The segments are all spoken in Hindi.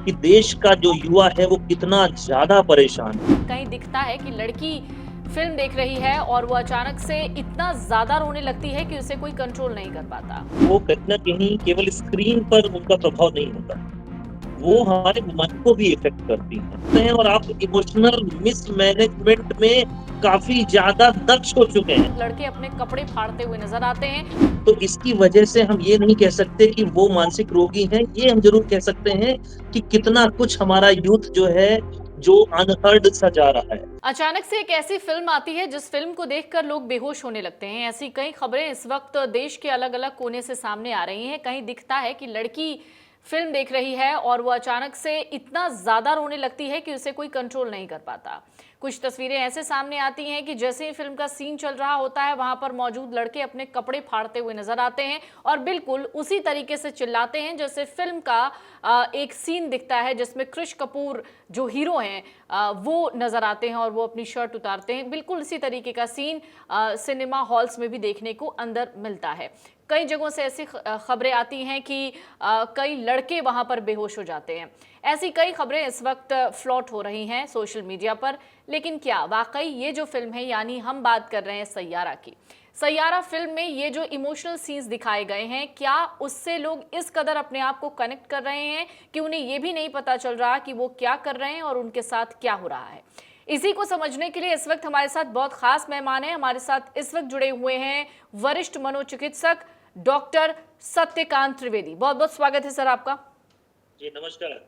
कि देश का जो युवा है वो कितना ज़्यादा परेशान है। कहीं दिखता है कि लड़की फिल्म देख रही है और वो अचानक से इतना ज्यादा रोने लगती है कि उसे कोई कंट्रोल नहीं कर पाता। वो कहीं न कहीं केवल स्क्रीन पर उनका प्रभाव नहीं होता, वो हमारे मन को भी इफ़ेक्ट करती हैं और आप इमोशनल मिसमैनेजमेंट में काफ़ी ज़्यादा दक्ष हो चुके हैं। लड़के अपने कपड़े फाड़ते हुए नजर आते हैं। तो इसकी वजह से हम ये नहीं कह सकते कि वो मानसिक रोगी हैं, ये हम ज़रूर कह सकते हैं कि कितना कुछ हमारा यूथ जो है, जो अनहर्ड सा जा रहा है। अचानक से एक ऐसी फिल्म आती है जिस फिल्म को देखकर लोग बेहोश होने लगते हैं। ऐसी कई खबरें इस वक्त देश के अलग अलग कोने से सामने आ रही हैं। कहीं दिखता है कि लड़की फिल्म देख रही है और वो अचानक से इतना ज्यादा रोने लगती है कि उसे कोई कंट्रोल नहीं कर पाता। कुछ तस्वीरें ऐसे सामने आती हैं कि जैसे ही फिल्म का सीन चल रहा होता है वहां पर मौजूद लड़के अपने कपड़े फाड़ते हुए नजर आते हैं और बिल्कुल उसी तरीके से चिल्लाते हैं जैसे फिल्म का एक सीन दिखता है जिसमें कृष कपूर जो हीरो हैं वो नजर आते हैं और वो अपनी शर्ट उतारते हैं। बिल्कुल इसी तरीके का सीन सिनेमा हॉल्स में भी देखने को अंदर मिलता है। कई जगहों से ऐसी खबरें आती हैं कि कई लड़के वहां पर बेहोश हो जाते हैं। ऐसी कई खबरें इस वक्त फ्लॉट हो रही हैं सोशल मीडिया पर। लेकिन क्या वाकई ये जो फिल्म है, यानी हम बात कर रहे हैं सैयारा की, सैयारा फिल्म में ये जो इमोशनल सीन्स दिखाए गए हैं, क्या उससे लोग इस कदर अपने आप को कनेक्ट कर रहे हैं कि उन्हें ये भी नहीं पता चल रहा कि वो क्या कर रहे हैं और उनके साथ क्या हो रहा है? इसी को समझने के लिए इस वक्त हमारे साथ बहुत खास मेहमान हैं। हमारे साथ इस वक्त जुड़े हुए हैं वरिष्ठ मनोचिकित्सक डॉक्टर सत्यकांत त्रिवेदी। बहुत बहुत स्वागत है सर आपका। जी, नमस्कार।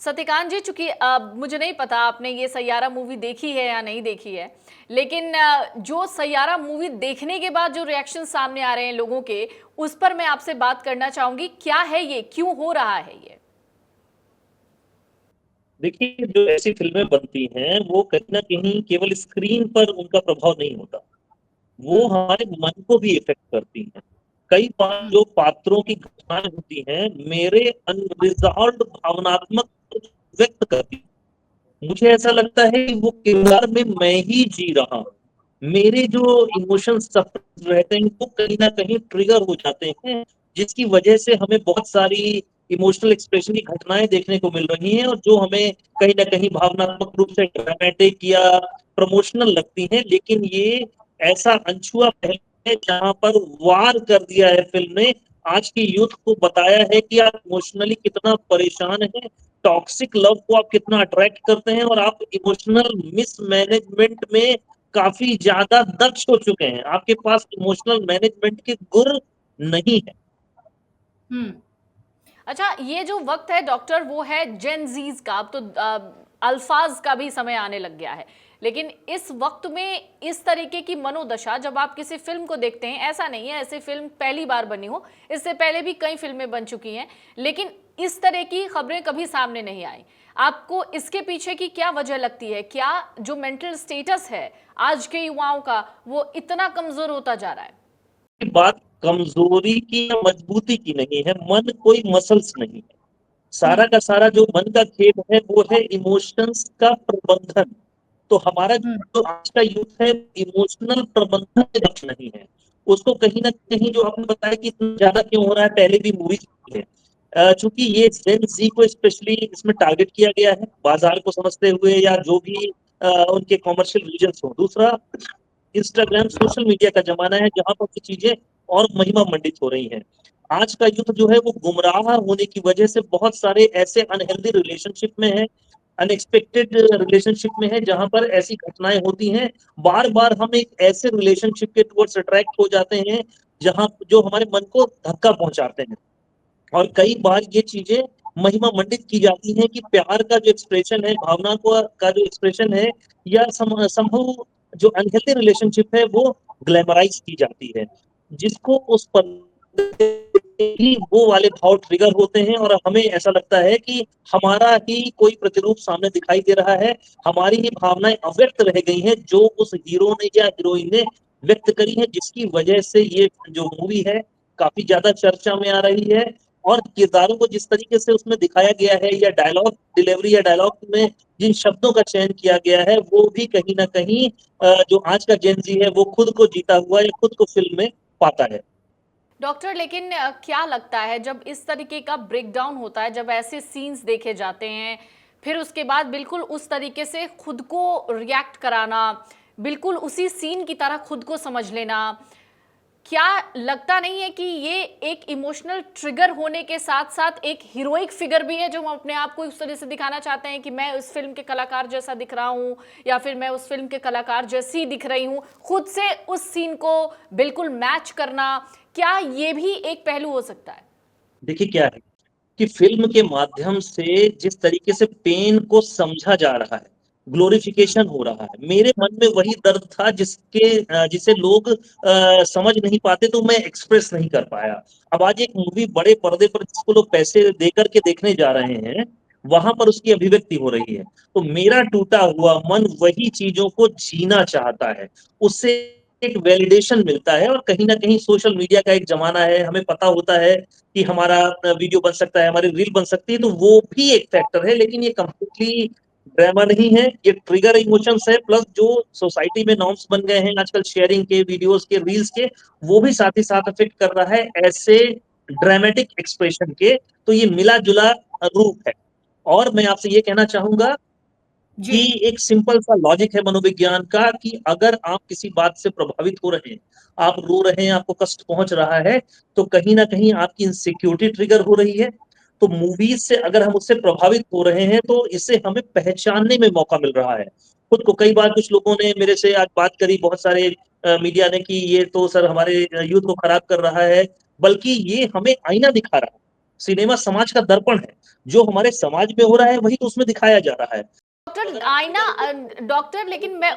सत्यकांत जी, चूंकि मुझे नहीं पता आपने ये सैयारा मूवी देखी है या नहीं देखी है, लेकिन जो सैयारा मूवी देखने के बाद जो रिएक्शन सामने आ रहे हैं लोगों के, उस पर मैं आपसे बात करना चाहूंगी। क्या है ये, क्यों हो रहा है ये? देखिए, जो ऐसी फ़िल्में बनती हैं, वो कहीं न कहीं केवल स्क्रीन पर उनका प्रभाव नहीं होता, वो हम्म। हमारे मन को भी इफ़ेक्ट करती हैं। कई बार हम्म। जो पात्रों की घटनाएँ होती हैं, मेरे अनरिज़ॉल्व्ड भावनात्मक व्यक्त करती हैं। मुझे ऐसा लगता है कि वो किरदार में मैं ही जी रहा हूँ। मेरे जो इमोशंस सफर रहते हैं वो कहीं न कहीं ट्रिगर हो जाते हैं, जिसकी वजह से हमें बहुत सारी इमोशनल एक्सप्रेशन की घटनाएँ देखने को मिल रही हैं और जो हमें कहीं न कहीं भावनात्मक रूप से ड्रामेटिक या प्रमोशनल लगती हैं। लेकिन ये ऐसा अनछुआ पहलू है जहाँ पर वार कर दिया है फ़िल्म ने, आज की यूथ को बताया है कि आप इमोशनली कितना परेशान हैं, टॉक्सिक लव को आप कितना अट्रैक्ट करते हैं और आप इमोशनल मिसमैनेजमेंट में काफ़ी ज़्यादा दक्ष हो चुके हैं। आपके पास इमोशनल मैनेजमेंट के गुर नहीं है। हम्म। अच्छा, ये जो वक्त है डॉक्टर, वो है जेन जीज का। अब तो अल्फाज का भी समय आने लग गया है। लेकिन इस वक्त में इस तरीके की मनोदशा जब आप किसी फिल्म को देखते हैं, ऐसा नहीं है ऐसी फिल्म पहली बार बनी हो, इससे पहले भी कई फिल्में बन चुकी हैं, लेकिन इस तरह की खबरें कभी सामने नहीं आई। आपको इसके पीछे की क्या वजह लगती है? क्या जो मेंटल स्टेटस है आज के युवाओं का, वो इतना कमजोर होता जा रहा है? बात कमज़ोरी की या मजबूती की नहीं है, मन कोई मसल्स नहीं है। सारा हम्म। का सारा जो मन का खेल है वो है इमोशंस का प्रबंधन। तो हमारा हम्म। जो आज का यूथ है इमोशनल प्रबंधन में दक्ष नहीं है। उसको कहीं न कहीं जो आपने बताया कि इतना ज़्यादा क्यों हो रहा है, पहले भी मूवीज़ है। चूँकि ये जेन ज़ी को स्पेशली इसमें टारगेट किया गया है, बाज़ार को समझते हुए या जो भी उनके कमर्शियल रीज़न्स हों। दूसरा, इंस्टाग्राम, सोशल मीडिया का ज़माना है जहाँ पर ये चीज़ें और महिमा मंडित हो रही हैं। आज का यूथ जो है वो गुमराह होने की वजह से बहुत सारे ऐसे अनहेल्दी रिलेशनशिप में है, अनएक्सपेक्टेड रिलेशनशिप में है जहाँ पर ऐसी घटनाएँ होती हैं। बार-बार हम एक ऐसे रिलेशनशिप के टुवर्ड्स अट्रैक्ट हो जाते हैं, जहाँ जो हमारे मन को धक्का पहुँचाते हैं। और कई बार ये चीज़ें महिमा मंडित की जाती हैं कि प्यार का जो एक्सप्रेशन है, भावना को का जो एक्सप्रेशन है या समहाउ जो अनहेल्दी रिलेशनशिप है वो ग्लैमराइज़ की जाती है। जिसको उस पर ही वो वाले भाव ट्रिगर होते हैं और हमें ऐसा लगता है कि हमारा ही कोई प्रतिरूप सामने दिखाई दे रहा है, हमारी ही भावनाएँ अव्यक्त रह गई हैं जो उस हीरो ने या हीरोइन ने व्यक्त करी हैं, जिसकी वजह से ये जो मूवी है काफ़ी ज़्यादा चर्चा में आ रही है। और किरदारों को जिस तरीके से उसमें दिखाया गया है या डायलॉग डिलीवरी या डायलॉग में जिन शब्दों का चयन किया गया है, वो भी कहीं न कहीं जो आज का जेन ज़ी है, वो खुद को जीता हुआ या खुद को फ़िल्म में पाता है। डॉक्टर, लेकिन क्या लगता है जब इस तरीके का ब्रेकडाउन होता है, जब ऐसे सीन्स देखे जाते हैं, फिर उसके बाद बिल्कुल उस तरीके से खुद को रिएक्ट कराना, बिल्कुल उसी सीन की तरह खुद को समझ लेना, क्या लगता नहीं है कि ये एक इमोशनल ट्रिगर होने के साथ साथ एक हीरोइक फिगर भी है, जो हम अपने आप को उस तरह से दिखाना चाहते हैं कि मैं उस फिल्म के कलाकार जैसा दिख रहा हूँ, या फिर मैं उस फिल्म के कलाकार जैसी दिख रही हूँ, खुद से उस सीन को बिल्कुल मैच करना, क्या ये भी एक पहलू हो सकता है? देखिए क्या है कि फ़िल्म के माध्यम से जिस तरीके से पेन को समझा जा रहा है, हम्म। ग्लोरिफिकेशन हो रहा है। मेरे मन में वही दर्द था जिसे लोग समझ नहीं पाते, तो मैं एक्सप्रेस नहीं कर पाया। अब आज एक मूवी बड़े पर्दे पर जिसको लोग पैसे देकर के देखने जा रहे हैं, वहाँ पर उसकी अभिव्यक्ति हो रही है। तो मेरा टूटा हुआ मन वही चीज़ों को जीना चाहता है। उससे एक वैलिडेशन मिलता है, और कहीं न कहीं सोशल मीडिया का एक ज़माना है, हमें पता होता है कि हमारा वीडियो बन सकता है, हमारी रील बन सकती है, तो वो भी एक फैक्टर है, लेकिन ये कंप्लीटली ड्रामा नहीं है, ये ट्रिगर इमोशंस है, प्लस जो सोसाइटी में नॉर्म्स बन गए हैं आजकल शेयरिंग के, वीडियोस के, रील्स के, वो भी साथ ही साथ अफेक्ट कर रहा है ऐसे ड्रामेटिक एक्सप्रेशन के। तो ये मिला-जुला रूप है। और मैं आपसे ये कहना चाहूँगा जी। कि एक सिंपल सा लॉजिक है मनोविज्ञान का कि अगर आप किसी बात से प्रभावित हो रहे हैं, आप रो रहे हैं, आपको कष्ट पहुँच रहा है, तो कहीं न कहीं आपकी इनसिक्योरिटी ट्रिगर हो रही है। तो मूवीज़ से अगर हम उससे प्रभावित हो रहे हैं, तो इससे हमें पहचानने में मौका मिल रहा है। खुद को कई बार कुछ लोगों ने मेरे से आज बात करी, बहुत सारे मीडिया ने, कि ये तो सर हमारे यूथ को खराब कर रहा है, बल्कि ये हमें आईना दिखा रहा है। सिनेमा समाज का दर्पण है। जो हमारे समाज में हो रहा है, वही तो उसमें दिखाया जा रहा है। डॉक्टर अगर आप आईना, ट्रिगर हो डॉक्टर, लेकिन मैं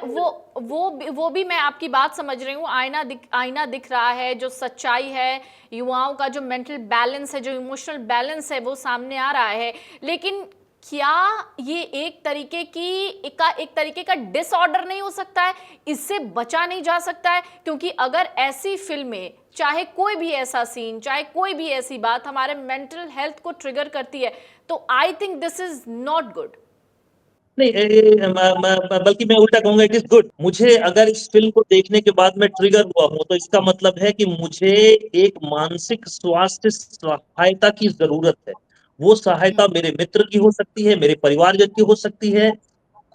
वो भी मैं आपकी बात समझ रही हूँ। आईना दिख रहा है, जो सच्चाई है, युवाओं का जो मेंटल बैलेंस है, जो इमोशनल बैलेंस है, वो सामने आ रहा है। लेकिन क्या ये एक तरीके का डिसऑर्डर नहीं हो सकता है? इससे बचा नहीं जा सकता है? क्योंकि अगर ऐसी फिल्में, चाहे कोई भी ऐसा सीन, चाहे कोई भी ऐसी बात हमारे मेंटल हेल्थ को ट्रिगर करती है, तो I think this is not good. नहीं, बल्कि मैं उल्टा कहूंगा, इट इज गुड। मुझे अगर इस फिल्म को देखने के बाद मैं ट्रिगर हुआ हूं, तो इसका मतलब है कि मुझे एक मानसिक स्वास्थ्य सहायता की जरूरत है। वो सहायता मेरे मित्र की हो सकती है, मेरे परिवारजन की हो सकती है।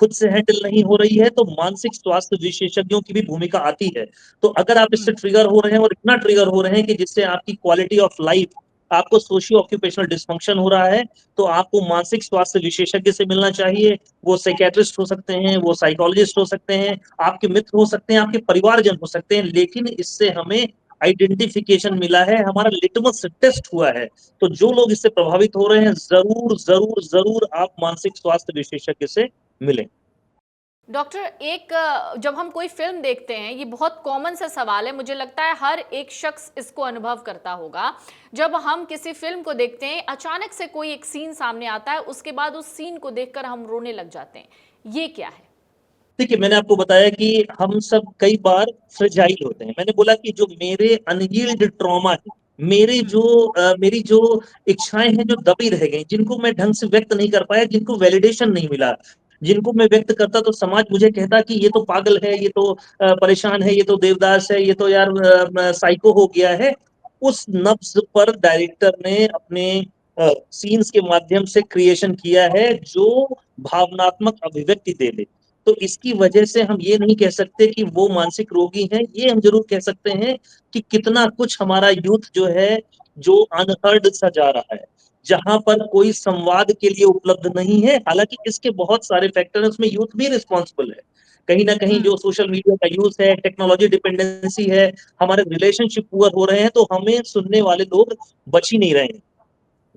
खुद से हैंडल नहीं हो रही है, तो मानसिक स्वास्थ्य विशेषज्ञों की भी भूमिका आती है। तो अगर आप इससे ट्रिगर हो रहे हैं, और इतना ट्रिगर हो रहे हैं कि जिससे आपकी क्वालिटी ऑफ लाइफ, आपको सोशियो ऑक्यूपेशनल डिस्फंक्शन हो रहा है, तो आपको मानसिक स्वास्थ्य विशेषज्ञ से मिलना चाहिए। वो साइकियाट्रिस्ट हो सकते हैं, वो साइकोलॉजिस्ट हो सकते हैं, आपके मित्र हो सकते हैं, आपके परिवारजन हो सकते हैं, लेकिन इससे हमें आइडेंटिफिकेशन मिला है, हमारा लिटमस टेस्ट हुआ है। तो जो लोग इससे प्रभावित हो रहे हैं, जरूर जरूर जरूर आप मानसिक स्वास्थ्य विशेषज्ञ से मिलें। डॉक्टर, जब हम कोई फिल्म देखते हैं, ये बहुत कॉमन सा सवाल है, मुझे लगता है हर एक शख्स इसको अनुभव करता होगा। जब हम किसी फिल्म को देखते हैं, अचानक से कोई एक सीन सामने आता है, उसके बाद उस सीन को देखकर हम रोने लग जाते हैं, ये क्या है? देखिए, मैंने आपको बताया कि हम सब कई बार फ्रेजाइल होते हैं। मैंने बोला कि जो मेरे अनहील्ड ट्रॉमा है, मेरी जो इच्छाएं हैं जो दबी रह गई, जिनको मैं ढंग से व्यक्त नहीं कर पाया, जिनको वैलिडेशन नहीं मिला, जिनको मैं व्यक्त करता तो समाज मुझे कहता कि ये तो पागल है, ये तो परेशान है, ये तो देवदास है, ये तो यार साइको हो गया है। उस नब्ज पर डायरेक्टर ने अपने सीन्स के माध्यम से क्रिएशन किया है, जो भावनात्मक अभिव्यक्ति दे ले। तो इसकी वजह से हम ये नहीं कह सकते कि वो मानसिक रोगी हैं, ये हम ज़रूर कह सकते हैं कि कितना कुछ हमारा यूथ जो है, जो अनहर्ड सा जा रहा है, जहाँ पर कोई संवाद के लिए उपलब्ध नहीं है। हालाँकि इसके बहुत सारे फैक्टर हैं, उसमें यूथ भी रिस्पॉन्सिबल है। कहीं न कहीं जो सोशल मीडिया का यूज़ है, टेक्नोलॉजी डिपेंडेंसी है, हमारे रिलेशनशिप पुअर हो रहे हैं, तो हमें सुनने वाले लोग बच ही नहीं रहे हैं।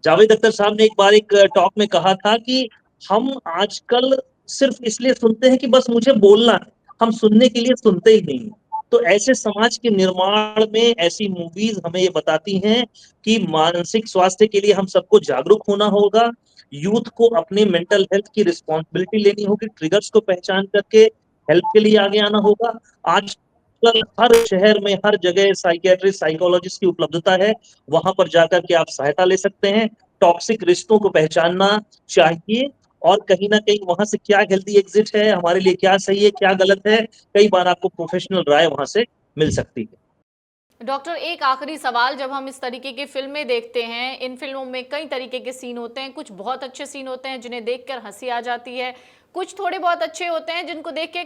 जावेद अख्तर साहब ने एक बार एक टॉक में कहा था कि हम आजकल सिर्फ इसलिए सुनते हैं कि बस मुझे बोलना है, हम सुनने के लिए सुनते ही नहीं। तो ऐसे समाज के निर्माण में ऐसी मूवीज हमें ये बताती हैं कि मानसिक स्वास्थ्य के लिए हम सबको जागरूक होना होगा, यूथ को अपने मेंटल हेल्थ की रिस्पॉन्सिबिलिटी लेनी होगी, ट्रिगर्स को पहचान करके हेल्प के लिए आगे आना होगा। आज हर शहर में हर जगह साइकियाट्रिस्ट, साइकोलॉजिस्ट की उपलब्धता है। वहां पर जाकर के आप सहायता ले सकते हैं। टॉक्सिक रिश्तों को पहचानना चाहिए, और कहीं ना कहीं वहां से क्या हेल्दी एग्जिट है, हमारे लिए क्या सही है, क्या गलत है, कई बार आपको प्रोफेशनल राय वहां से मिल सकती है। डॉक्टर, एक आखिरी सवाल, जब हम इस तरीके की फिल्में देखते हैं, इन फिल्मों में कई तरीके के सीन होते हैं, कुछ बहुत अच्छे सीन होते हैं जिन्हें देखकर हंसी आ जाती है, कुछ थोड़े बहुत अच्छे होते हैं जिनको देख के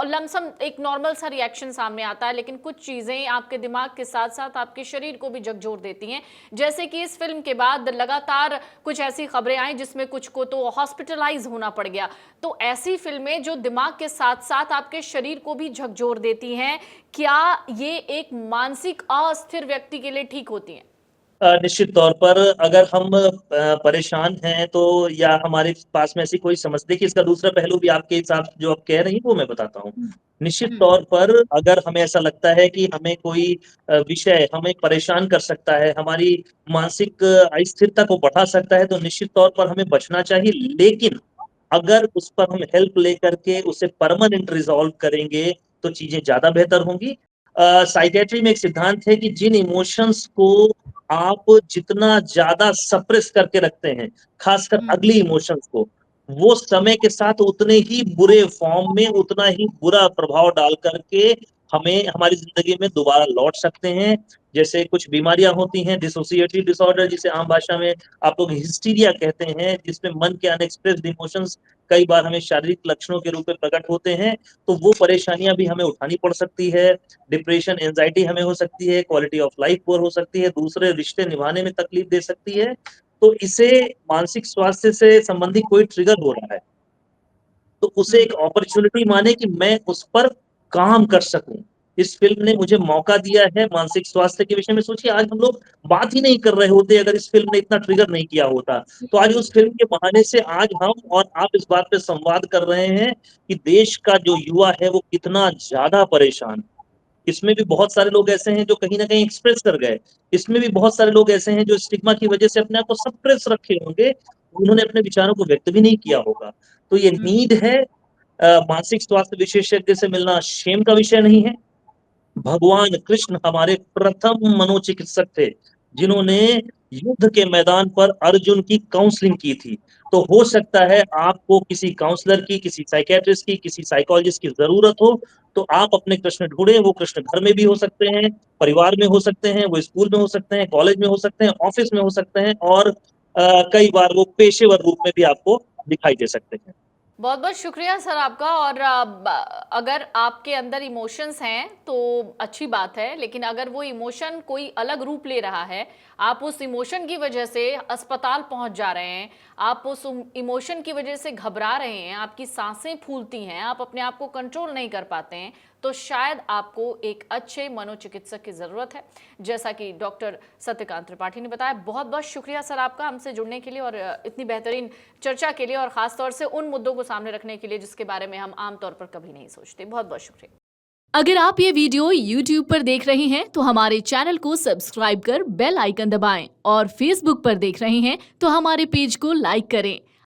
लमसम एक नॉर्मल सा रिएक्शन सामने आता है, लेकिन कुछ चीजें आपके दिमाग के साथ साथ आपके शरीर को भी झकझोर देती हैं। जैसे कि इस फिल्म के बाद लगातार कुछ ऐसी खबरें आई जिसमें कुछ को तो हॉस्पिटलाइज होना पड़ गया। तो ऐसी फिल्में जो दिमाग के साथ साथ आपके शरीर को भी झकझोर देती हैं, क्या ये एक मानसिक अस्थिर व्यक्ति के लिए ठीक होती हैं? निश्चित तौर पर अगर हम परेशान हैं तो या हमारे पास में ऐसी कोई समस्या, देखिए इसका दूसरा पहलू भी आपके हिसाब से जो आप कह रही हैं वो मैं बताता हूँ। निश्चित हम्म। तौर पर अगर हमें ऐसा लगता है कि हमें कोई विषय हमें परेशान कर सकता है, हमारी मानसिक अस्थिरता को बढ़ा सकता है, तो निश्चित तौर पर हमें बचना चाहिए। लेकिन अगर उस पर हम हेल्प लेकर के उसे परमानेंट रिज़ॉल्व करेंगे, तो चीज़ें ज़्यादा बेहतर होंगी। साइकियाट्री में एक सिद्धांत है कि जिन इमोशंस को आप जितना ज़्यादा सप्रेस करके रखते हैं, खासकर अगली इमोशंस को, वो समय के साथ उतने ही बुरे फॉर्म में, उतना ही बुरा प्रभाव डाल करके हमें हमारी ज़िंदगी में दोबारा लौट सकते हैं। जैसे कुछ बीमारियाँ होती हैं, डिसोसिएटिव डिसऑर्डर जिसे आम भाषा में आप लोग हिस्टीरिया कहते हैं, जिसमें मन के अनएक्सप्रेस्ड इमोशंस कई बार हमें शारीरिक लक्षणों के रूप में प्रकट होते हैं, तो वो परेशानियाँ भी हमें उठानी पड़ सकती है। डिप्रेशन, एंग्जायटी हमें हो सकती है, क्वालिटी ऑफ लाइफ पुअर हो सकती है, दूसरे रिश्ते निभाने में तकलीफ दे सकती है। तो इसे मानसिक स्वास्थ्य से संबंधित कोई ट्रिगर हो रहा है, तो उसे एक अपॉर्च्युनिटी माने कि मैं उस पर काम कर सकूँ। इस फ़िल्म ने मुझे मौका दिया है मानसिक स्वास्थ्य के विषय में। सोचिए आज हम लोग बात ही नहीं कर रहे होते अगर इस फ़िल्म ने इतना ट्रिगर नहीं किया होता। तो आज उस फ़िल्म के बहाने से आज हम और आप इस बात पे संवाद कर रहे हैं कि देश का जो युवा है वो कितना ज़्यादा परेशान है। इसमें भी बहुत सारे लोग ऐसे हैं जो कहीं न कहीं एक्सप्रेस कर गए। इसमें भी बहुत सारे लोग ऐसे हैं जो स्टिग्मा की वजह से अपने आप को सप्रेस रखे होंगे, उन्होंने अपने विचारों को व्यक्त भी नहीं किया होगा। तो ये नीड है मानसिक स्वास्थ्य विशेषज्ञ से मिलना शेम का विषय नहीं है। भगवान कृष्ण हमारे प्रथम मनोचिकित्सक थे, जिन्होंने युद्ध के मैदान पर अर्जुन की काउंसलिंग की थी। तो हो सकता है आपको किसी काउंसलर की, किसी साइकियाट्रिस्ट की, किसी साइकोलॉजिस्ट की ज़रूरत हो, तो आप अपने कृष्ण ढूँढें। वो कृष्ण घर में भी हो सकते हैं, परिवार में हो सकते हैं, वो स्कूल में हो सकते हैं, कॉलेज में हो सकते हैं, ऑफ़िस में हो सकते हैं और कई बार वो पेशेवर रूप में भी आपको दिखाई दे सकते हैं। बहुत बहुत शुक्रिया सर आपका। और अगर आपके अंदर इमोशंस हैं तो अच्छी बात है, लेकिन अगर वो इमोशन कोई अलग रूप ले रहा है, आप उस इमोशन की वजह से अस्पताल पहुंच जा रहे हैं, आप उस इमोशन की वजह से घबरा रहे हैं, आपकी सांसें फूलती हैं, आप अपने आप को कंट्रोल नहीं कर पाते हैं, तो शायद आपको एक अच्छे मनोचिकित्सक की ज़रूरत है, जैसा कि डॉक्टर सत्यकांत त्रिपाठी ने बताया। बहुत बहुत शुक्रिया सर आपका हमसे जुड़ने के लिए और इतनी बेहतरीन चर्चा के लिए, और ख़ासतौर से उन मुद्दों को सामने रखने के लिए जिसके बारे में हम आमतौर पर कभी नहीं सोचते। बहुत बहुत शुक्रिया। अगर आप ये वीडियो YouTube पर देख रहे हैं तो हमारे चैनल को सब्सक्राइब कर बेल आइकन दबाएं, और Facebook पर देख रहे हैं तो हमारे पेज को लाइक करें।